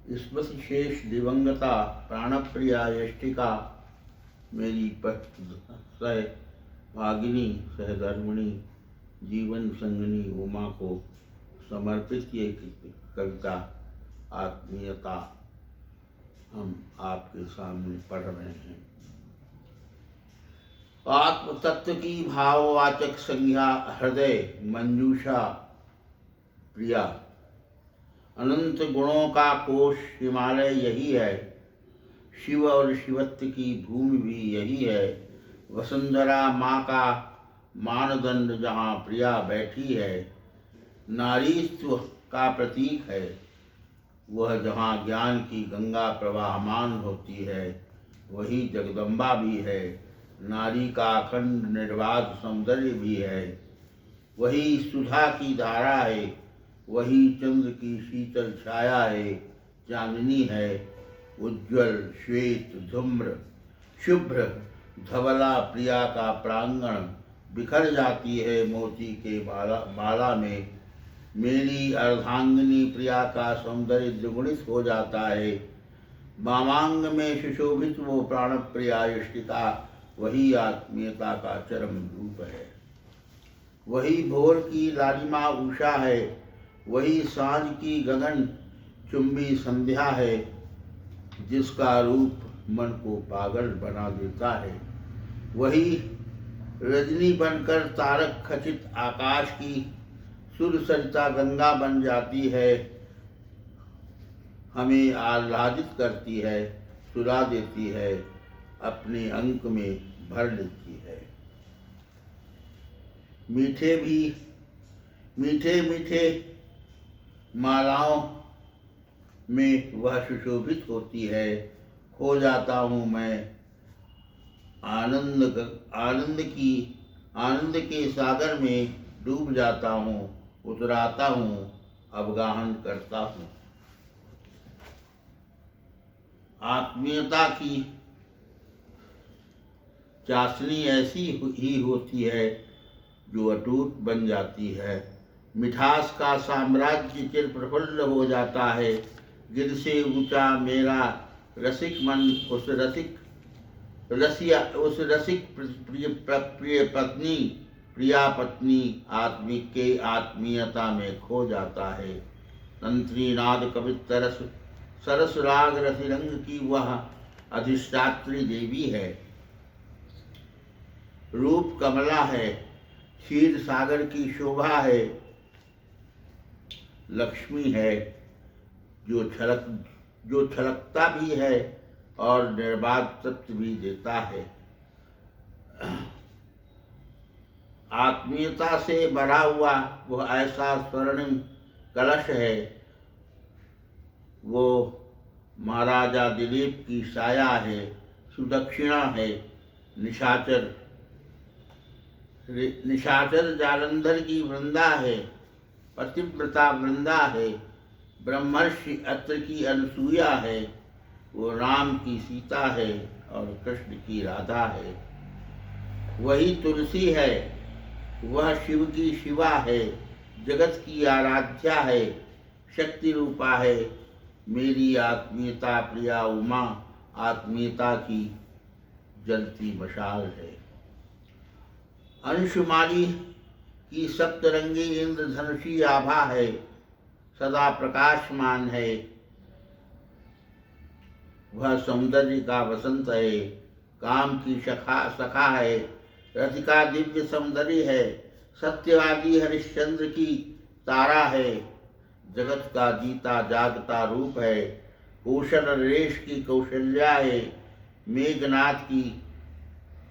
स्मृति शेष दिवंगता प्राणप्रिया यष्टिका मेरी सह भागिनी सहधर्मिणी जीवन संगनी उमा को समर्पित ये कविता आत्मीयता हम आपके सामने पढ़ रहे हैं। आत्म तत्व की भाववाचक संज्ञा हृदय मंजूषा प्रिया, अनंत गुणों का कोश हिमालय यही है, शिव और शिवत्व की भूमि भी यही है। वसुंधरा माँ का मानदंड जहाँ प्रिया बैठी है, नारीत्व का प्रतीक है। वह जहाँ ज्ञान की गंगा प्रवाहमान होती है, वही जगदम्बा भी है। नारी का अखंड निर्बाध सौंदर्य भी है, वही सुधा की धारा है, वही चंद्र की शीतल छाया है। चांदनी है उज्ज्वल श्वेत धूम्र शुभ्र धवला प्रिया का प्रांगण बिखर जाती है मोती के माला में। मेरी अर्धांगिनी प्रिया का सौंदर्य द्विगुणित हो जाता है। वामांग में सुशोभित वो प्राण प्रिया यष्टिका वही आत्मीयता का चरम रूप है। वही भोर की लालिमा उषा है, वही सांझ की गगन चुंबी संध्या है, जिसका रूप मन को पागल बना देता है। वही रजनी बनकर तारक खचित आकाश की सुर सरिता गंगा बन जाती है, हमें आह्लादित करती है, सुला देती है, अपने अंक में भर लेती है। मीठे मीठे मालाओं में वह सुशोभित होती है। खो जाता हूँ मैं आनंद के सागर में, डूब जाता हूँ, उतराता हूँ, अवगाहन करता हूँ। आत्मीयता की चाशनी ऐसी ही होती है जो अटूट बन जाती है। मिठास का साम्राज्य चिर प्रफुल्ल हो जाता है। गिर से ऊंचा मेरा रसिक मन उस रसिक प्रिय पत्नी प्रिया पत्नी आत्मिक के आत्मीयता में खो जाता है। तंत्री नाद कवित सरस राग रसिरंग की वह अधिष्ठात्री देवी है। रूप कमला है, क्षीर सागर की शोभा है। लक्ष्मी है जो छलकता भी है और निर्बाध तत्व भी देता है। आत्मीयता से भरा हुआ वह ऐसा स्वर्णिम कलश है। वो महाराजा दिलीप की साया है, सुदक्षिणा है। निशाचर जालंधर की वृंदा है, पतिव्रता वृंदा है। ब्रह्मर्षि अत्र की अनुसूया है, वो राम की सीता है और कृष्ण की राधा है। वही तुलसी है, वह शिव की शिवा है, जगत की आराध्या है, शक्ति रूपा है। मेरी आत्मीयता प्रिया उमा आत्मीयता की जलती मशाल है। अंशुमाली की सप्तरंगी इंद्रधनुषी आभा है, सदा प्रकाशमान है। वह सौंदर्य का वसंत है, काम की सखा है। रथिका दिव्य सौंदर्य है, सत्यवादी हरिश्चंद्र की तारा है। जगत का जीता जागता रूप है, कौशल रेश की कौशल्या है। मेघनाथ की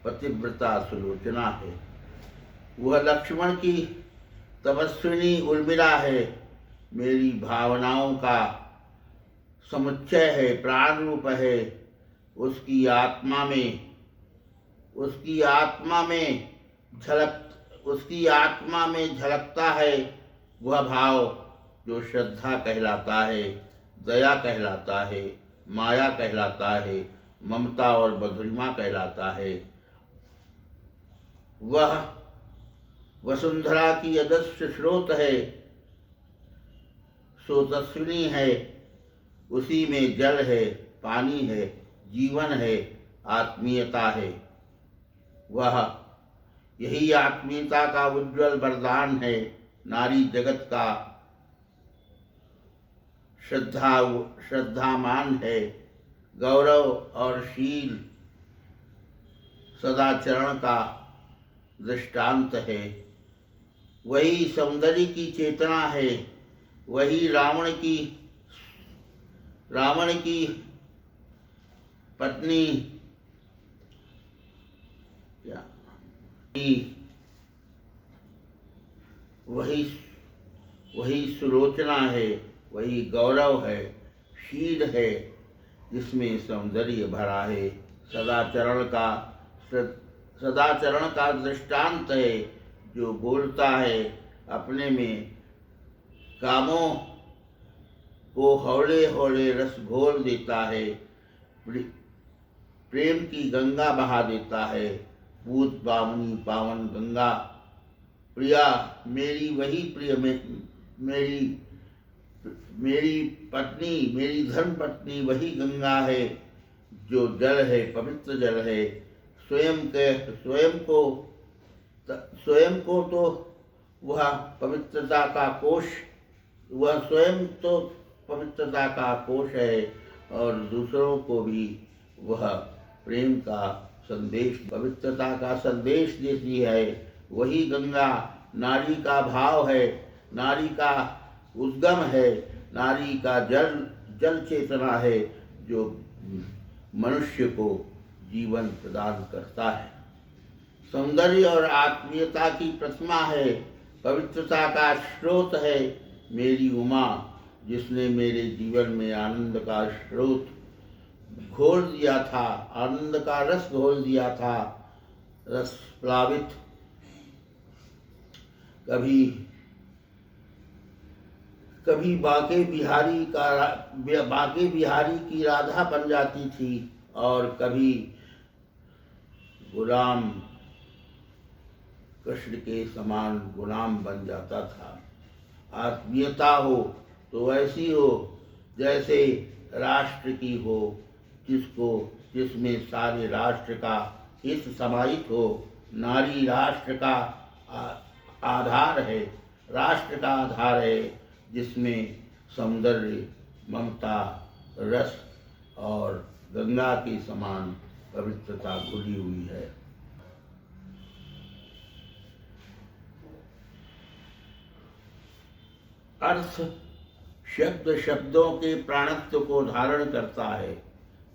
पतिव्रता सुलोचना है। वह लक्ष्मण की तपस्विनी उर्मिला है। मेरी भावनाओं का समुच्चय है, प्राण रूप है। उसकी आत्मा में झलकता है वह भाव जो श्रद्धा कहलाता है, दया कहलाता है, माया कहलाता है, ममता और मधुरिमा कहलाता है। वह वसुंधरा की अदृश्य स्रोत है, सोतस्विनी है। उसी में जल है, पानी है, जीवन है, आत्मीयता है। वह यही आत्मीयता का उज्जवल वरदान है। नारी जगत का श्रद्धामान है, गौरव और शील सदाचरण का दृष्टांत है। वही सौंदर्य की चेतना है, वही रावण की पत्नी वही सुलोचना है, वही गौरव है, शील है, जिसमें सौंदर्य भरा है। सदाचरण का दृष्टांत है, जो बोलता है अपने में कामों को हौले हौले रस घोल देता है, प्रेम की गंगा बहा देता है। पूत पावनी पावन गंगा प्रिया मेरी, वही प्रिय मेरी पत्नी, मेरी धर्म पत्नी वही गंगा है, जो जल है, पवित्र जल है। स्वयं को तो वह पवित्रता का कोश, वह स्वयं तो पवित्रता का कोश है, और दूसरों को भी वह प्रेम का संदेश, पवित्रता का संदेश देती है। वही गंगा नारी का भाव है, नारी का उद्गम है, नारी का जल चेतना है, जो मनुष्य को जीवन प्रदान करता है। सौंदर्य और आत्मीयता की प्रतिमा है, पवित्रता का स्रोत है मेरी उमा, जिसने मेरे जीवन में आनंद का स्रोत घोल दिया था, आनंद का रस घोल दिया था, रस प्लावित। कभी बाके बिहारी की राधा बन जाती थी, और कभी गुलाम कृष्ण के समान गुलाम बन जाता था। आत्मीयता हो तो ऐसी हो जैसे राष्ट्र की हो, जिसमें सारे राष्ट्र का हित समाहित हो। नारी राष्ट्र का आधार है, राष्ट्र का आधार है, जिसमें सौंदर्य, ममता, रस और गंगा के समान पवित्रता घुली हुई है। अर्थ शब्दों के प्राणत्व को धारण करता है।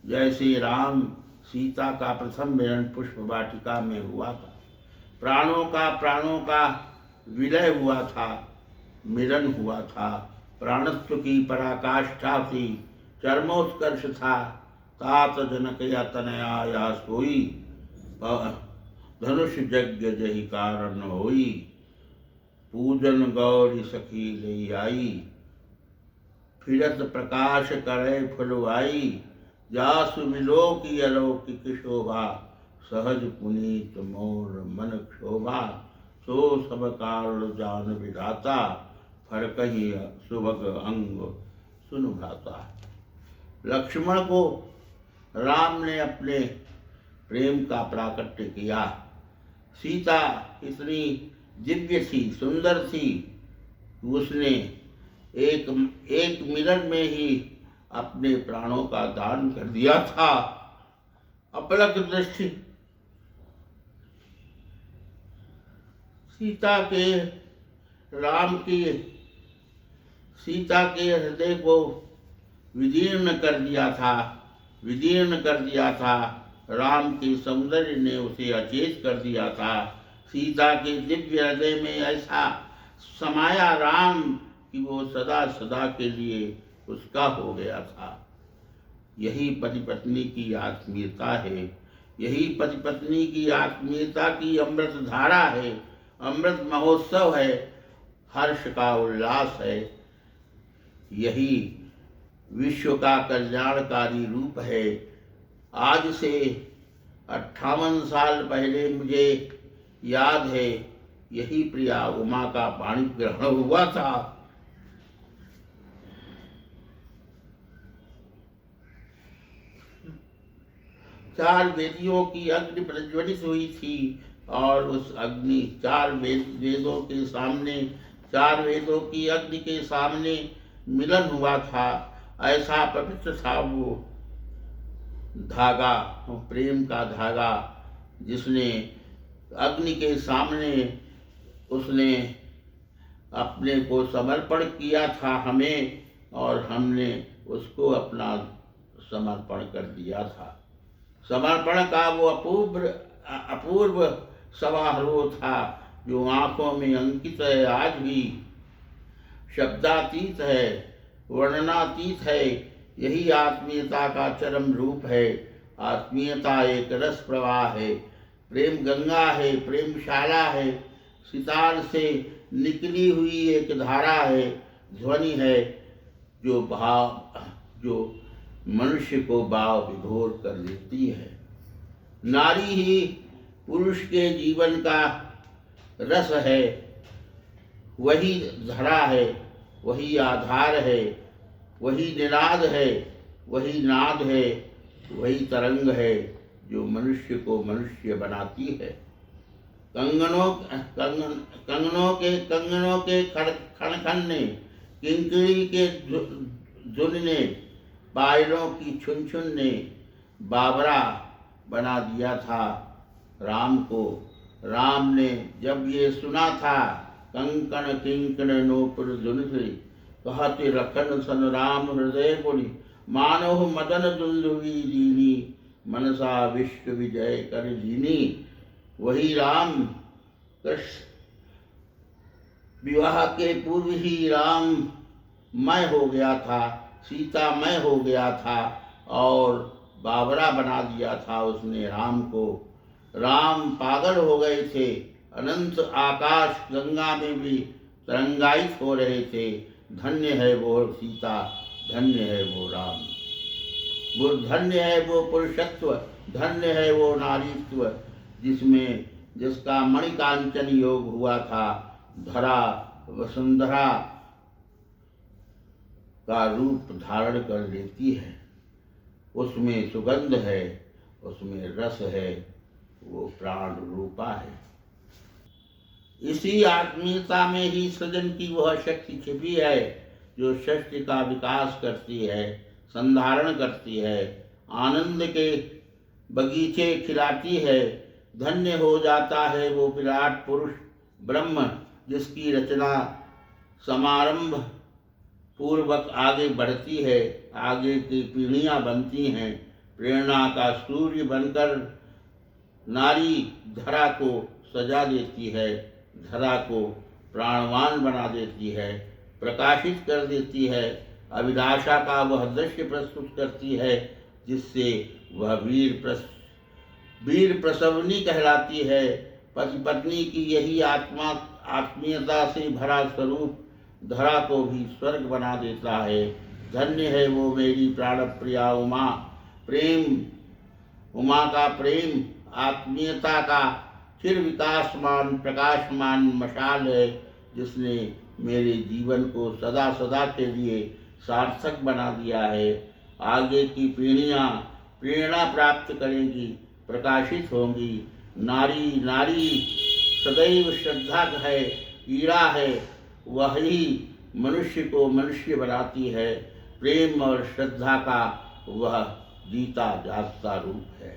जैसे राम सीता का प्रथम मिलन पुष्प वाटिका में हुआ था, प्राणों का विलय हुआ था, मिलन हुआ था। प्राणत्व की पराकाष्ठा थी, चरमोत्कर्ष था। तात जनक या तनया या सोई, धनुष यज्ञ जहि कारण होई। पूजन गौरी सखी ले आई, फिरत प्रकाश करे फुलवाई। जासु विलोकी अलौकिक शोभा, सहज पुनीत मोर मन क्षोभा। सो सब कारण जान विधाता, फरकहि सुभग अंग सुनु भ्राता। लक्ष्मण को राम ने अपने प्रेम का प्राकट्य किया। सीता इतनी दिव्य थी, सुंदर थी, उसने एक मिनट में ही अपने प्राणों का दान कर दिया था। अपलक दृष्टि सीता के हृदय को विदीर्ण कर दिया था। राम के सौंदर्य ने उसे अचेत कर दिया था। सीता के दिव्य हृदय में ऐसा समाया राम कि वो सदा सदा के लिए उसका हो गया था। यही पति पत्नी की आत्मीयता है, यही पति पत्नी की आत्मीयता की अमृत धारा है, अमृत महोत्सव है, हर्ष का उल्लास है। यही विश्व का कल्याणकारी रूप है। आज से 58 साल पहले मुझे याद है, यही प्रिया उमा का पाणी ग्रहण हुआ था। चार वेदियों की अग्नि प्रज्वलित हुई थी और उस अग्नि वेदों के सामने, चार वेदों की अग्नि के सामने मिलन हुआ था। ऐसा पवित्र था वो धागा, प्रेम का धागा, जिसने अग्नि के सामने उसने अपने को समर्पण किया था हमें, और हमने उसको अपना समर्पण कर दिया था। समर्पण का वो अपूर्व समारोह था जो आंखों में अंकित है, आज भी शब्दातीत है, वर्णनातीत है। यही आत्मीयता का चरम रूप है। आत्मीयता एक रस प्रवाह है, प्रेम गंगा है, प्रेमशाला है, सितार से निकली हुई एक धारा है, ध्वनि है, जो मनुष्य को भाव विभोर कर देती है। नारी ही पुरुष के जीवन का रस है, वही धरा है, वही आधार है, वही निनाद है, वही नाद है, वही तरंग है जो मनुष्य को मनुष्य बनाती है। कंगनों के खनखनने, किंकरी के धुनने, पायलों की छुन ने बाबरा बना दिया था राम को। राम ने जब ये सुना था, कंकण किंकण नोपुर धुन से कहते रखन सन राम हृदय पुनि, मानव मदन दुंदुभी दीनी, मनसा विश्व विजय कर लीनी। वही राम कृष्ण विवाह के पूर्व ही राम मय हो गया था, सीता मय हो गया था और बाबरा बना दिया था उसने राम को। राम पागल हो गए थे, अनंत आकाश गंगा में भी तरंगायित हो रहे थे। धन्य है वो सीता, धन्य है वो राम, वो धन्य है वो पुरुषत्व, धन्य है वो नारीत्व, जिसका मणिकांचन योग हुआ था। धरा वसुंधरा का रूप धारण कर लेती है, उसमें सुगंध है, उसमें रस है, वो प्राण रूपा है। इसी आत्मीयता में ही सृजन की वह शक्ति छिपी है जो सृष्टि का विकास करती है, संधारण करती है, आनंद के बगीचे खिलाती है। धन्य हो जाता है वो विराट पुरुष ब्रह्म, जिसकी रचना समारंभ पूर्वक आगे बढ़ती है, आगे की पीढ़ियां बनती हैं। प्रेरणा का सूर्य बनकर नारी धरा को सजा देती है, धरा को प्राणवान बना देती है, प्रकाशित कर देती है। अभिलाषा का वह दृश्य प्रस्तुत करती है जिससे वह वीर प्रसवनी कहलाती है। पति पत्नी की यही आत्मीयता से भरा स्वरूप धरा को भी स्वर्ग बना देता है। धन्य है वो मेरी प्राण प्रिया उमा, उमा का प्रेम आत्मीयता का चिर विकासमान प्रकाशमान मशाल है, जिसने मेरे जीवन को सदा सदा के लिए सार्थक बना दिया है। आगे की पीढ़ियां प्रेरणा प्राप्त करेंगी, प्रकाशित होंगी। नारी सदैव श्रद्धा है, ईड़ा है, वही मनुष्य को मनुष्य बनाती है। प्रेम और श्रद्धा का वह जीता जागता रूप है।